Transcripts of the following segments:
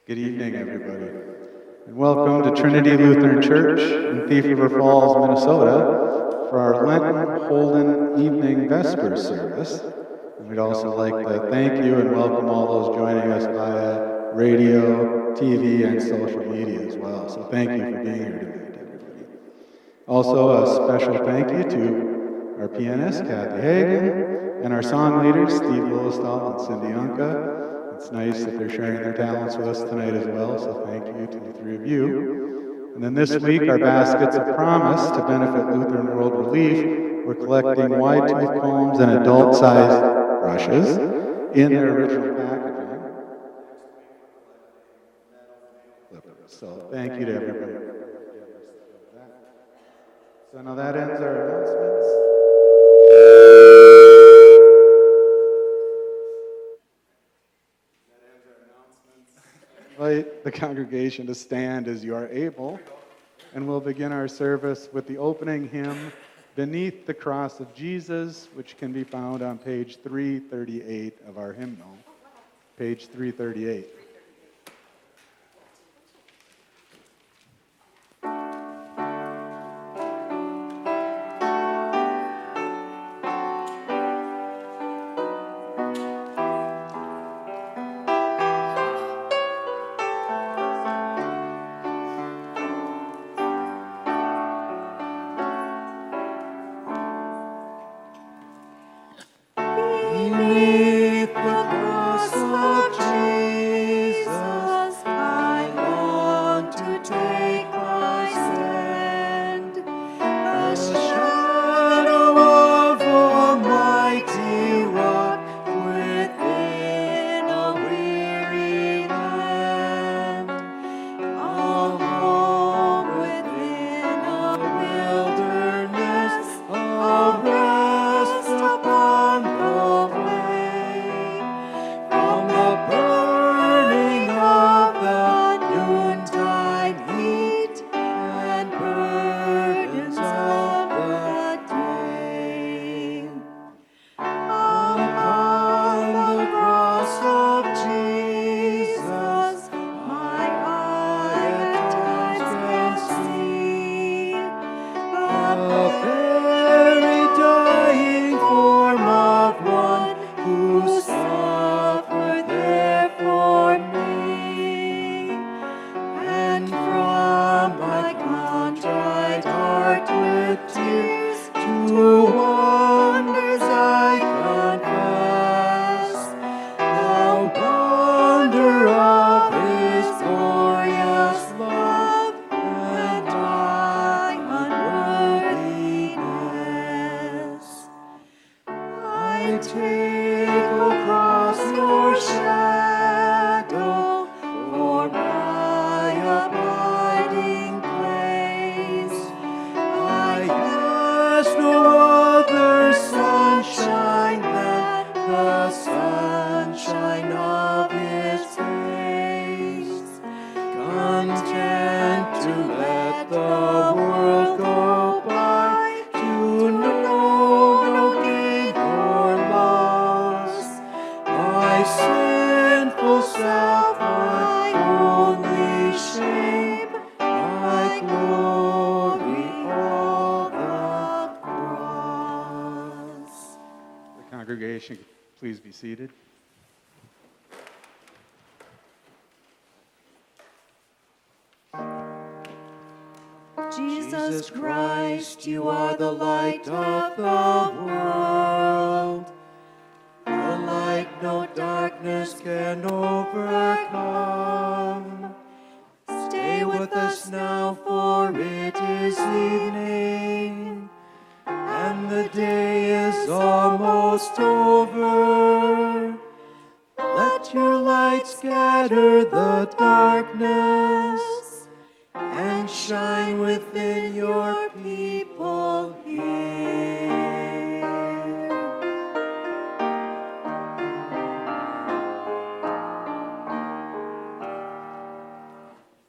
Good evening, everybody, and welcome to Trinity Lutheran Church in Thief River Falls, Minnesota, for our Lenten Holden Evening Vesper service. And we'd also like to thank you and welcome all those joining us via radio, TV, and social media as well. So thank you for being here tonight, everybody. Also, a special thank you to our pianist, Kathy Hagen, and our song leaders, Steve Lillestall and Cindy Unka. It's nice that they're sharing their talents with us tonight as well, so thank you to the three of you. And then this week, our Baskets of Promise to benefit Lutheran World Relief, we're collecting wide-tooth combs and adult-sized brushes in their original packaging. So thank you to everybody. So now that ends our announcements. Invite the congregation to stand as you are able, and we'll begin our service with the opening hymn, Beneath the Cross of Jesus, which can be found on page 338 of our hymnal. Page 338. Please be seated. Jesus Christ, you are the light of the world, a light no darkness can overcome. Stay with us now, for it is evening, and the day is almost over. Let your light scatter the darkness and shine within your people here.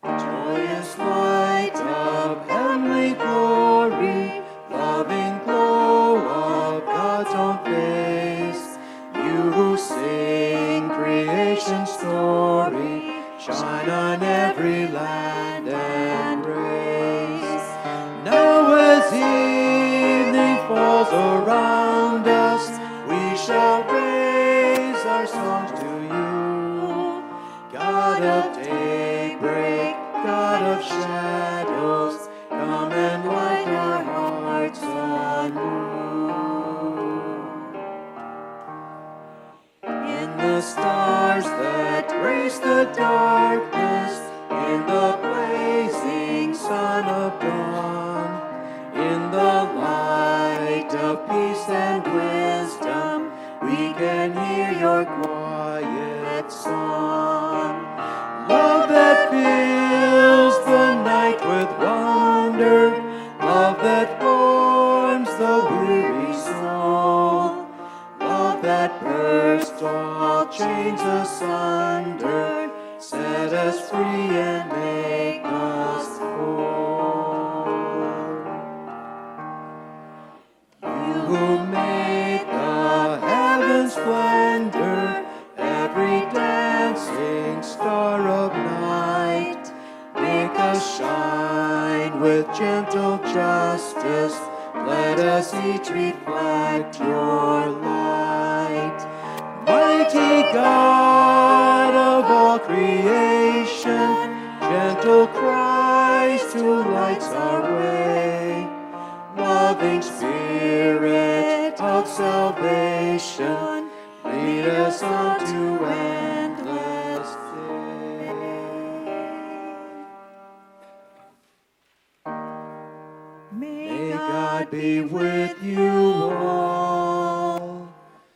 Joyous light of heavenly glory, loving glow of God's own face, you who sing creation's story, shine on every land and race. Now as evening falls around us, we shall raise our songs to you. God of daybreak, God of shadows, come and light our hearts anew. In the stars that grace the darkness, in the blazing sun of dawn, in the light of peace and wisdom, we can hear your quiet song. Love that fills the night with wonder, love that warms the weary soul, love that burst all chains asunder, set us free and make us whole. You who made the heavens' splendor, every dancing star of night, make us shine with gentle justice, let us each reflect your light. Mighty God of all creation, gentle Christ who lights our way, loving Spirit of salvation, lead us on to endless day. May God be with you all,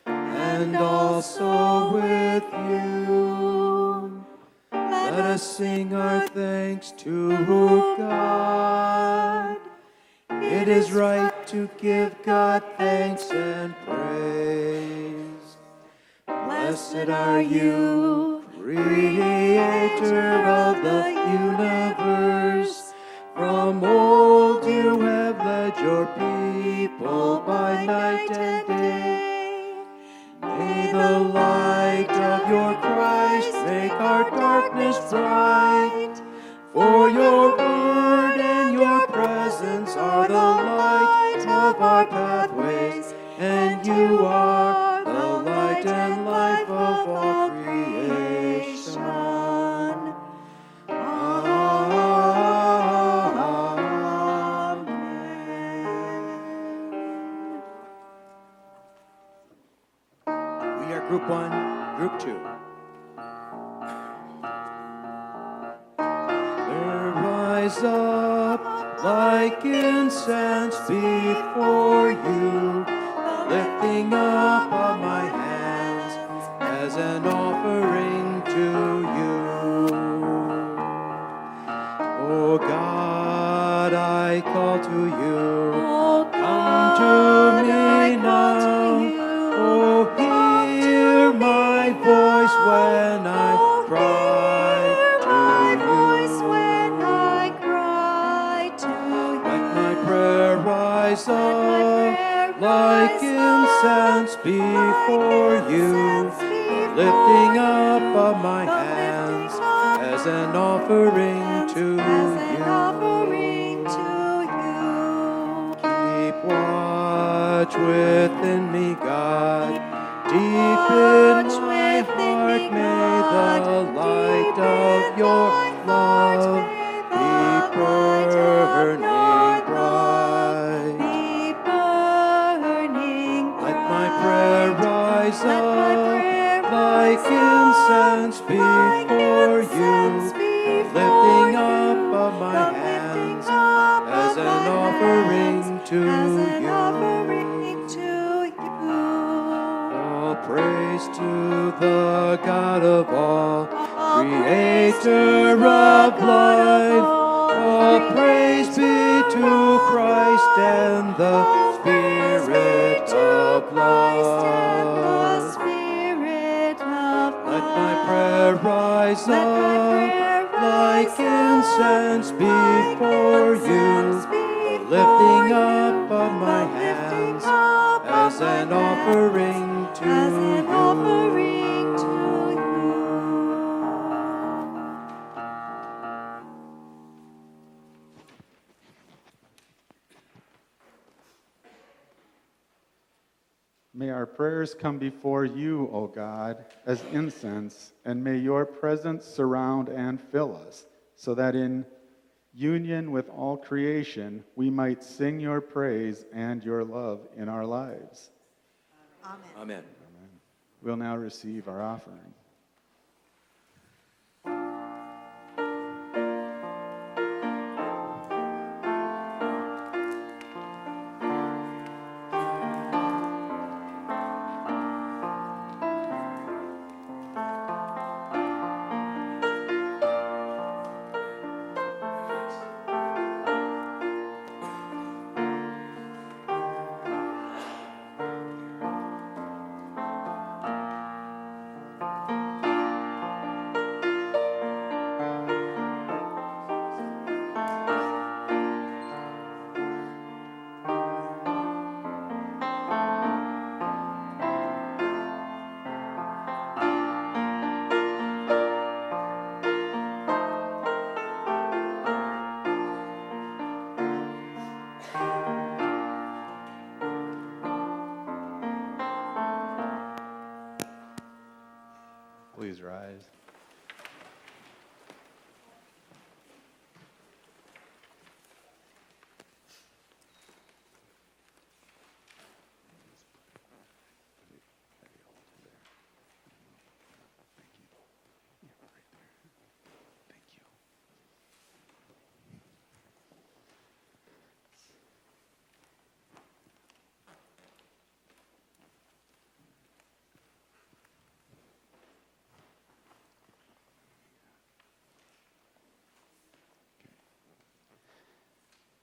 and also with you. Let us sing our thanks to God. It is right to give God thanks and praise. Blessed are you, Creator of the universe. From old you have led your people by night and day. May the light of your Christ make our darkness bright. For your word and your presence are the light of our pathways, and you are the light and life of all creation. Amen. We are group 1, group 2. Rise up like incense before you, lifting up of my hands as an offering to you. Oh God, I call to you. Come to me now. Oh, hear my voice when I cry. Rise up like incense before you, lifting up of my hands as an offering to you. Keep watch within me, God, deep in my heart may the light of your love be burning bright. Rise up like incense before you, lifting up of my hands as an offering to you. All praise to the God of all, Creator of life. All praise be to Christ and the Spirit of love. Let my prayer rise up like incense before you, lifting up of my hands as an offering to you. our prayers come before you, O God, as incense, and may your presence surround and fill us, so that in union with all creation we might sing your praise and your love in our lives. Amen. Amen. We'll now receive our offering. Please rise.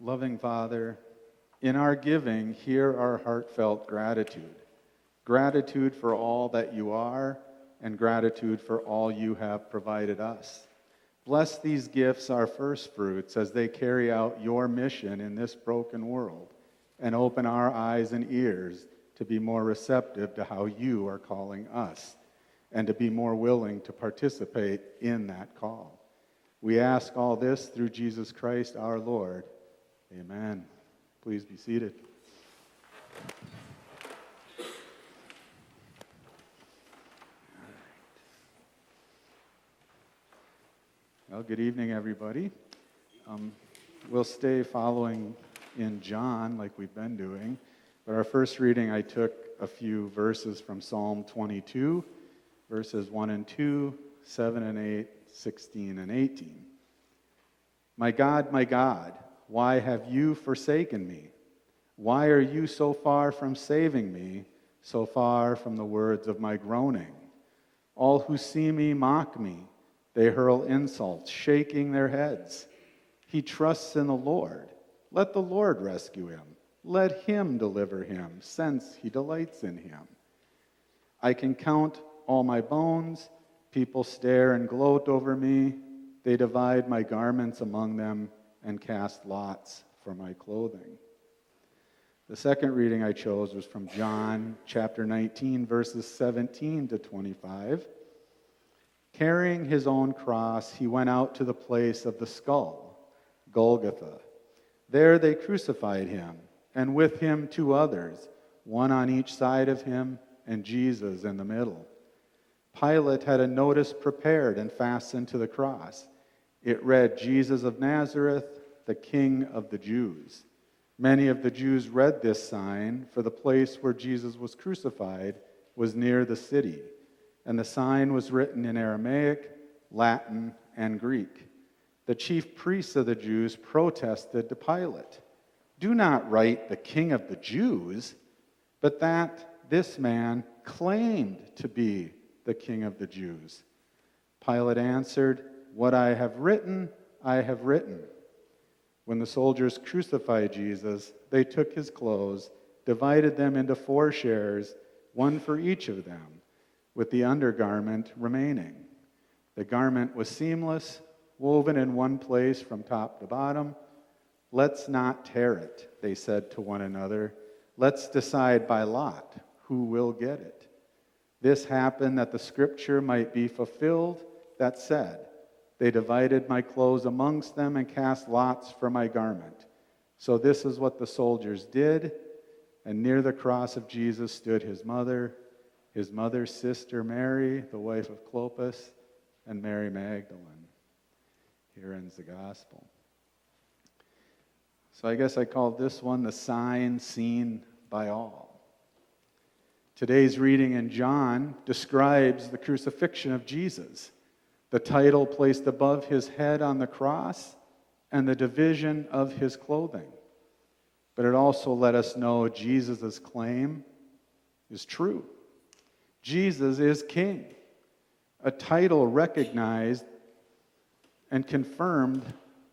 Loving Father, in our giving, hear our heartfelt gratitude. Gratitude for all that you are, and gratitude for all you have provided us. Bless these gifts, our first fruits, as they carry out your mission in this broken world, and open our eyes and ears to be more receptive to how you are calling us, and to be more willing to participate in that call. We ask all this through Jesus Christ our Lord. Amen. Please be seated. Well, good evening, everybody. We'll stay following in John like we've been doing, but our first reading, I took a few verses from Psalm 22, verses 1 and 2, 7 and 8, 16 and 18. My God, why have you forsaken me? Why are you so far from saving me, so far from the words of my groaning? All who see me mock me. They hurl insults, shaking their heads. He trusts in the Lord. Let the Lord rescue him. Let him deliver him, since he delights in him. I can count all my bones. People stare and gloat over me. They divide my garments among them and cast lots for my clothing. The second reading I chose was from John chapter 19, verses 17 to 25. Carrying his own cross, he went out to the place of the skull, Golgotha. There they crucified him, and with him 2 others, one on each side of him, and Jesus in the middle. Pilate had a notice prepared and fastened to the cross. It read, Jesus of Nazareth, the King of the Jews. Many of the Jews read this sign, for the place where Jesus was crucified was near the city, and the sign was written in Aramaic, Latin, and Greek. The chief priests of the Jews protested to Pilate, "Do not write the King of the Jews, but that this man claimed to be the King of the Jews." Pilate answered, "What I have written, I have written." When the soldiers crucified Jesus, they took his clothes, divided them into 4 shares, one for each of them, with the undergarment remaining. The garment was seamless, woven in one place from top to bottom. "Let's not tear it," they said to one another. "Let's decide by lot who will get it." This happened that the scripture might be fulfilled that said, "They divided my clothes amongst them and cast lots for my garment." So this is what the soldiers did. And near the cross of Jesus stood his mother's sister Mary, the wife of Clopas, and Mary Magdalene. Here ends the gospel. So I guess I called this one the sign seen by all. Today's reading in John describes the crucifixion of Jesus, the title placed above his head on the cross, and the division of his clothing. But it also let us know Jesus' claim is true. Jesus is king, a title recognized and confirmed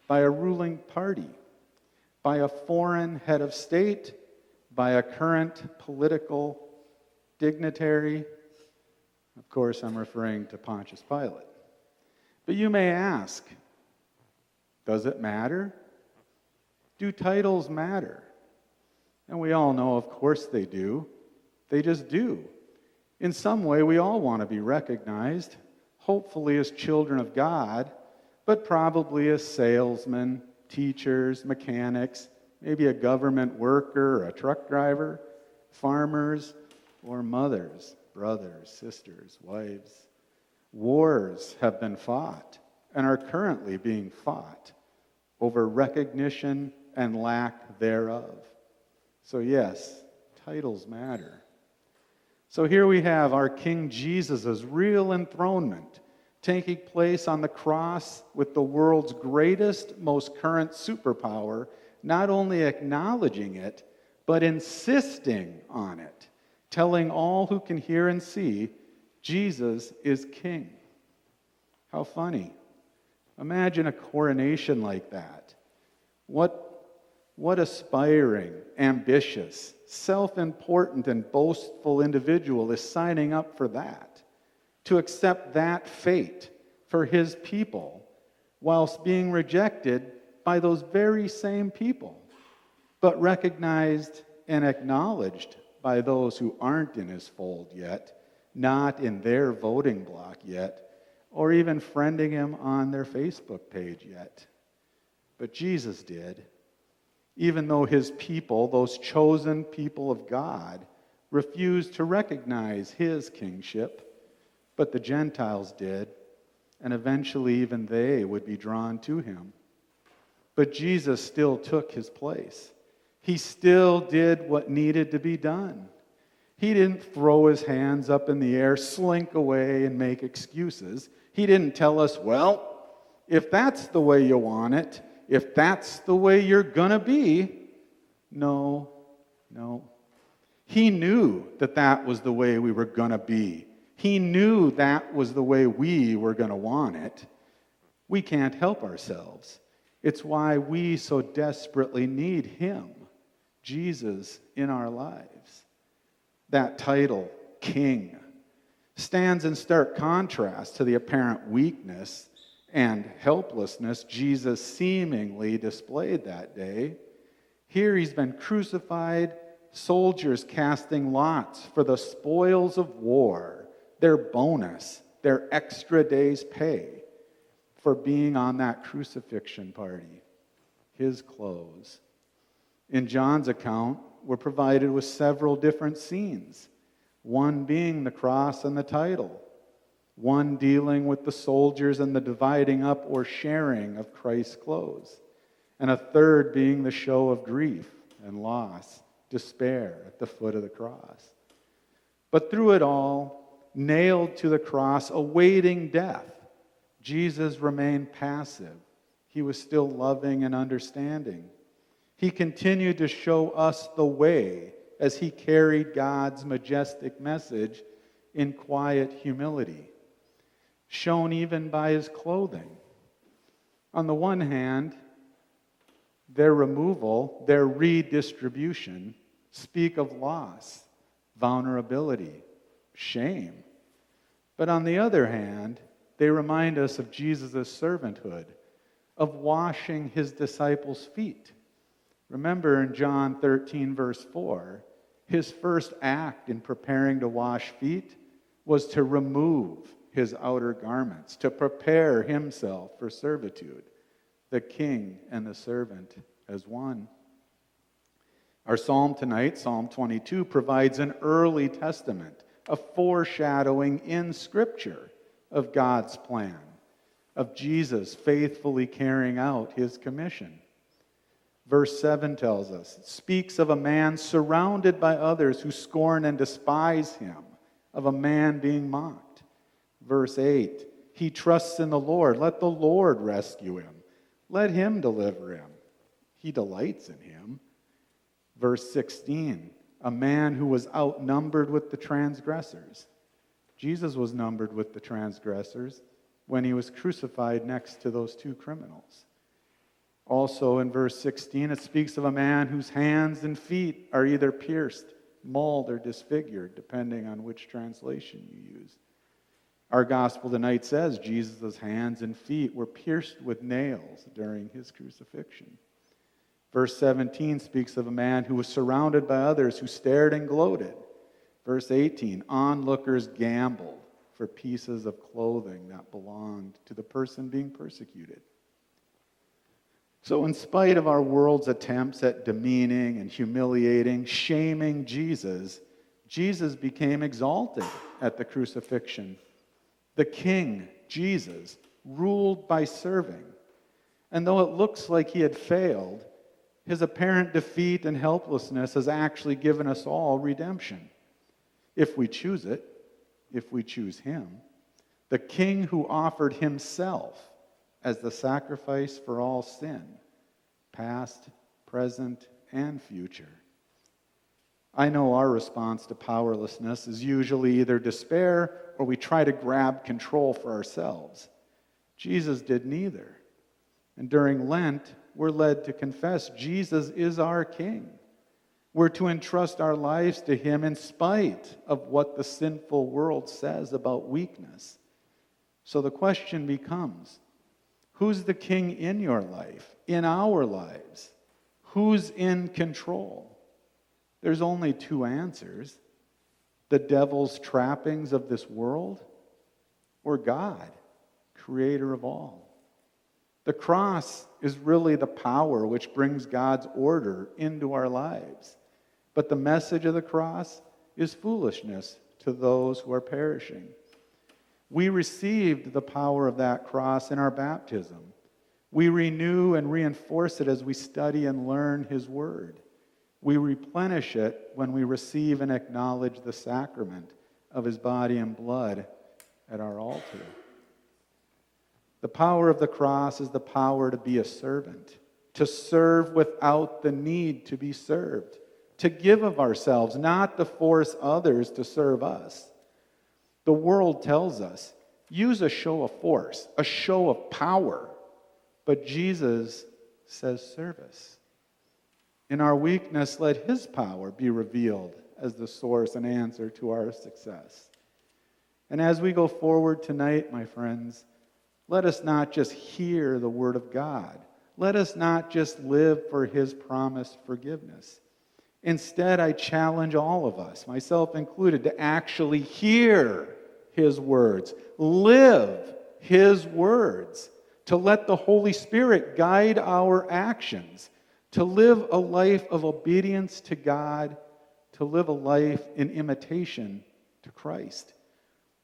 by a ruling party, by a foreign head of state, by a current political dignitary. Of course, I'm referring to Pontius Pilate. But you may ask, does it matter? Do titles matter? And we all know, of course they do. They just do. In some way, we all want to be recognized, hopefully as children of God, but probably as salesmen, teachers, mechanics, maybe a government worker, or a truck driver, farmers, or mothers, brothers, sisters, wives. Wars have been fought and are currently being fought over recognition and lack thereof. So yes, titles matter. So here we have our King Jesus' real enthronement taking place on the cross with the world's greatest, most current superpower, not only acknowledging it, but insisting on it, telling all who can hear and see, Jesus is king. How funny. Imagine a coronation like that. What aspiring, ambitious, self-important, and boastful individual is signing up for that? To accept that fate for his people, whilst being rejected by those very same people, but recognized and acknowledged by those who aren't in his fold yet, not in their voting block yet, or even friending him on their Facebook page yet. But Jesus did. Even though his people, those chosen people of God, refused to recognize his kingship, but the Gentiles did, and eventually even they would be drawn to him. But Jesus still took his place. He still did what needed to be done. He didn't throw his hands up in the air, slink away, and make excuses. He didn't tell us, well, if that's the way you want it, if that's the way you're going to be. No. He knew that that was the way we were going to be. He knew that was the way we were going to want it. We can't help ourselves. It's why we so desperately need him, Jesus, in our lives. That title, King, stands in stark contrast to the apparent weakness and helplessness Jesus seemingly displayed that day. Here he's been crucified, soldiers casting lots for the spoils of war, their bonus, their extra day's pay for being on that crucifixion party, his clothes. In John's account, we're provided with several different scenes, one being the cross and the title, one dealing with the soldiers and the dividing up or sharing of Christ's clothes, and a third being the show of grief and loss, despair at the foot of the cross. But through it all, nailed to the cross, awaiting death, Jesus remained passive. He was still loving and understanding. He continued to show us the way as he carried God's majestic message in quiet humility, shown even by his clothing. On the one hand, their removal, their redistribution, speak of loss, vulnerability, shame. But on the other hand, they remind us of Jesus' servanthood, of washing his disciples' feet. Remember in John 13, verse 4, his first act in preparing to wash feet was to remove his outer garments, to prepare himself for servitude, the king and the servant as one. Our psalm tonight, Psalm 22, provides an early testament, a foreshadowing in Scripture of God's plan, of Jesus faithfully carrying out his commission. Verse 7 tells us, it speaks of a man surrounded by others who scorn and despise him, of a man being mocked. Verse 8, he trusts in the Lord. Let the Lord rescue him. Let him deliver him. He delights in him. Verse 16, a man who was outnumbered with the transgressors. Jesus was numbered with the transgressors when he was crucified next to those two criminals. Also in verse 16, it speaks of a man whose hands and feet are either pierced, mauled, or disfigured, depending on which translation you use. Our gospel tonight says Jesus' hands and feet were pierced with nails during his crucifixion. Verse 17 speaks of a man who was surrounded by others who stared and gloated. Verse 18, onlookers gambled for pieces of clothing that belonged to the person being persecuted. So in spite of our world's attempts at demeaning and humiliating, shaming Jesus, Jesus became exalted at the crucifixion. The King, Jesus, ruled by serving. And though it looks like he had failed, his apparent defeat and helplessness has actually given us all redemption. If we choose it, if we choose him, the King who offered himself as the sacrifice for all sin, past, present, and future. I know our response to powerlessness is usually either despair or we try to grab control for ourselves. Jesus did neither. And during Lent, we're led to confess Jesus is our King. We're to entrust our lives to him in spite of what the sinful world says about weakness. So the question becomes, who's the king in your life, in our lives? Who's in control? There's only two answers: the devil's trappings of this world, or God, creator of all. The cross is really the power which brings God's order into our lives. But the message of the cross is foolishness to those who are perishing. We received the power of that cross in our baptism. We renew and reinforce it as we study and learn his word. We replenish it when we receive and acknowledge the sacrament of his body and blood at our altar. The power of the cross is the power to be a servant, to serve without the need to be served, to give of ourselves, not to force others to serve us. The world tells us, use a show of force, a show of power. But Jesus says service. In our weakness, let his power be revealed as the source and answer to our success. And as we go forward tonight, my friends, let us not just hear the word of God. Let us not just live for his promised forgiveness. Instead, I challenge all of us, myself included, to actually hear his words, live his words, to let the Holy Spirit guide our actions, to live a life of obedience to God, to live a life in imitation to Christ,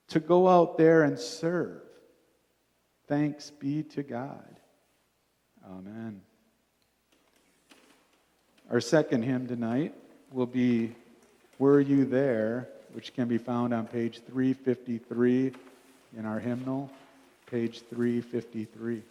to go out there and serve. Thanks be to God. Amen. Our second hymn tonight will be Were You There?, which can be found on page 353 in our hymnal, page 353.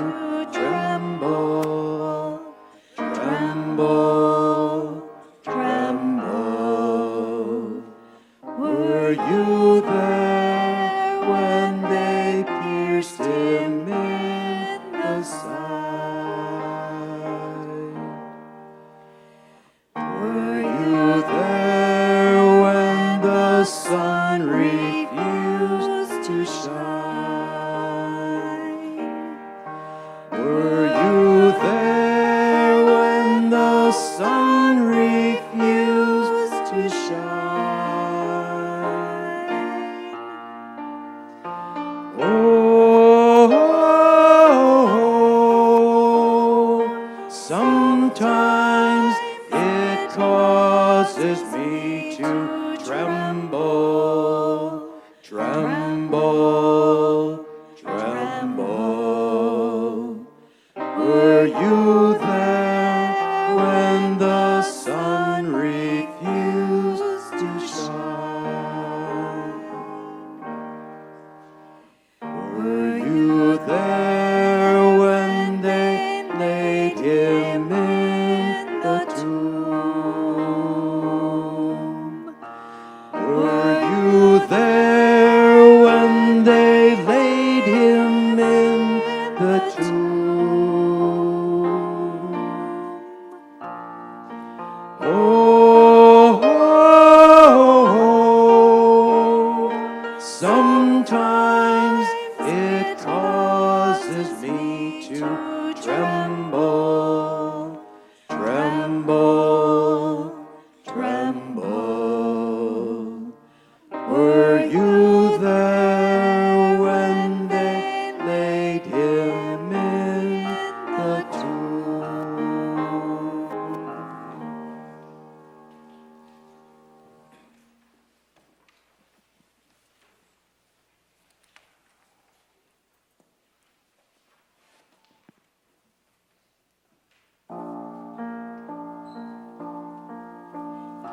to tremble, tremble, tremble. Were you there when they pierced him in the side? Were you there when the sun refused to shine? Were you there when the sun refused to shine? Oh, sometimes it causes me to tremble, tremble, tremble. Were you there when the sun refused to shine? Were you there when they laid him in the tomb? Were you there when they laid him in the tomb? Oh, sometimes it causes me to tremble, tremble, tremble. Were you there when they laid him in the tomb?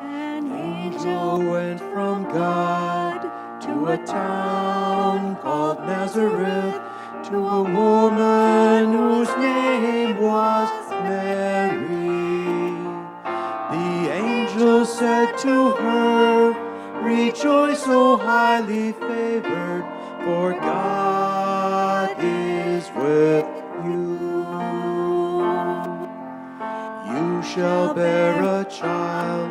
An angel went from God to a town called Nazareth, to a woman whose name was Mary. The angel said to her, "Rejoice, O highly favored, for God is with you. You shall bear a child,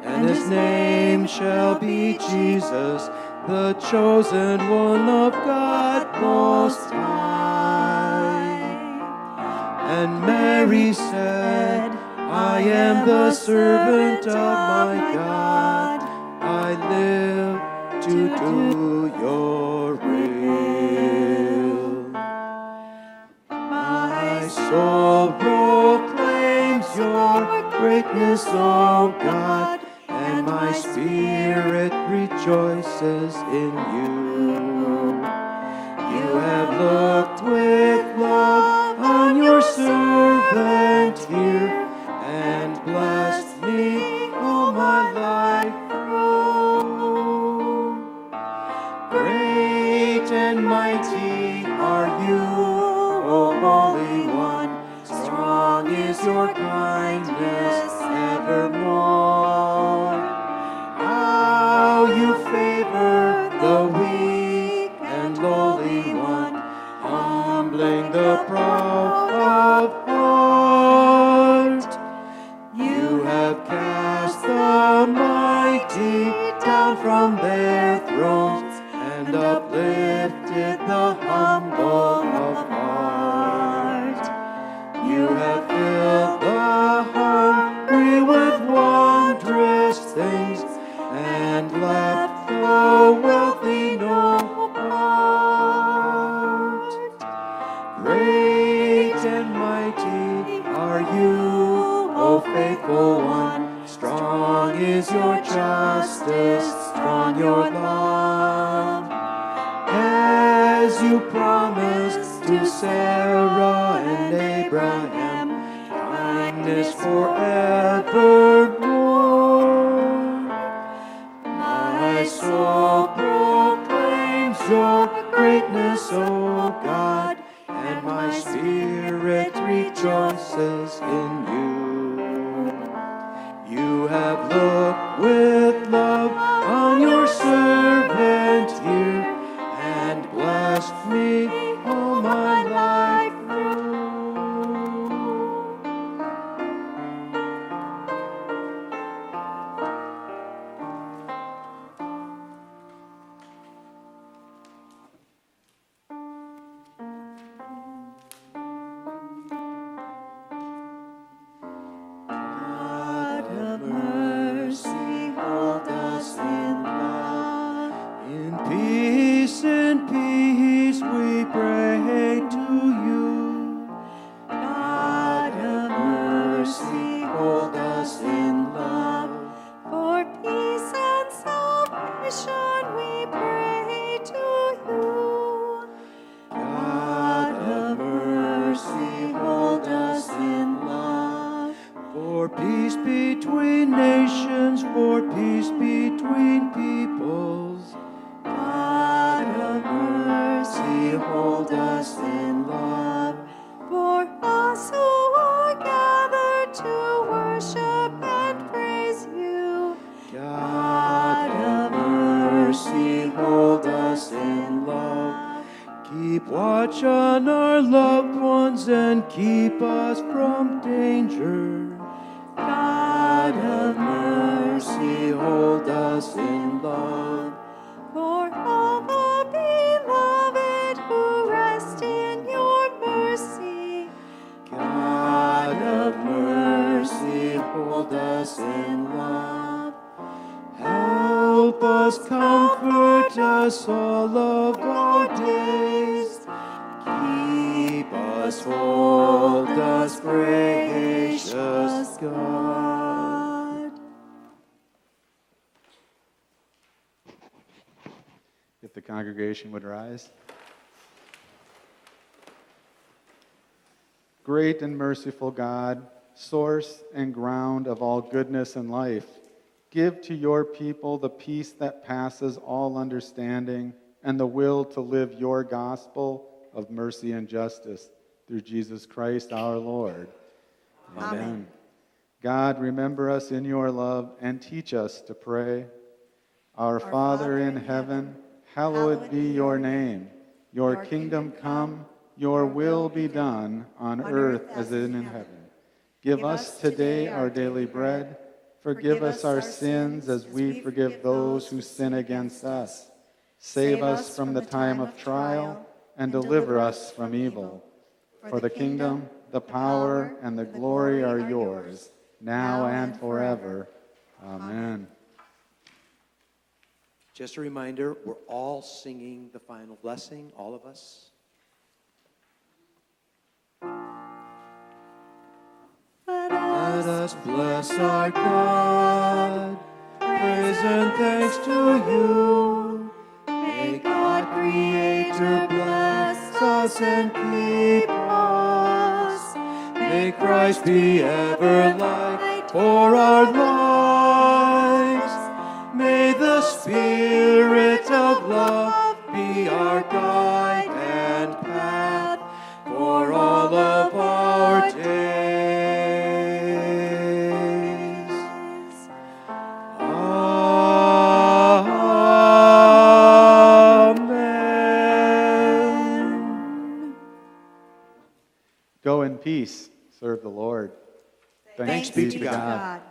and his name shall be Jesus, the chosen one of God Most High." And Mary said, "I am the servant of my God. I live to do your will." My soul proclaims your greatness, O God, and my spirit rejoices in you. You have looked with love on your servant here, and blessed me all my life through. Great and mighty are you, O Holy One. Strong is your kindness evermore. How you favor the weak and lowly one, humbling the proud of heart. You have cast the mighty down from their thrones, and uplifted the humble of heart. You have filled the hungry with wondrous things, and left the wealthy no part. Great and mighty are you, O faithful one. Strong is your justice, strong your love. As you promised to Sarah and Abraham, kindness forevermore. My soul proclaims your greatness, O God, and my spirit rejoices in you. You have looked with love on your servant here and blessed me all my life through. God of mercy, hold us in love. In peace we pray to you. God of mercy, hold us in love. For peace and salvation we pray to you. God of mercy, hold us in love. For peace between nations, for peace between peoples. God of mercy, hold us in love. For us who are gathered to worship and praise you. God of mercy, hold us in love. Keep watch on our loved ones and keep us from danger. God of mercy, hold us in love. For all the beloved who rest in your mercy. God of mercy, hold us in love. Help us, comfort us all of our days. Keep us, hold us, gracious God. If the congregation would rise. Great and merciful God, source and ground of all goodness and life, give to your people the peace that passes all understanding and the will to live your gospel of mercy and justice through Jesus Christ our Lord. Amen. God, remember us in your love and teach us to pray. Our Father in heaven, hallowed be your name. Your kingdom come, your will be done on earth as it is in heaven. Give us today our daily bread. Forgive us our sins as we forgive those who sin against us. Save us from the time of trial and deliver us from evil. For the kingdom, the power, and the glory are yours, now and forever. Amen. Just a reminder, we're all singing the final blessing, all of us. Let us bless our God, praise and thanks to you. May God Creator bless us and keep us. May Christ be ever light for our lives. May the Spirit of love be our guide and path for all of our days. Amen. Go in peace, serve the Lord. Thanks be to God.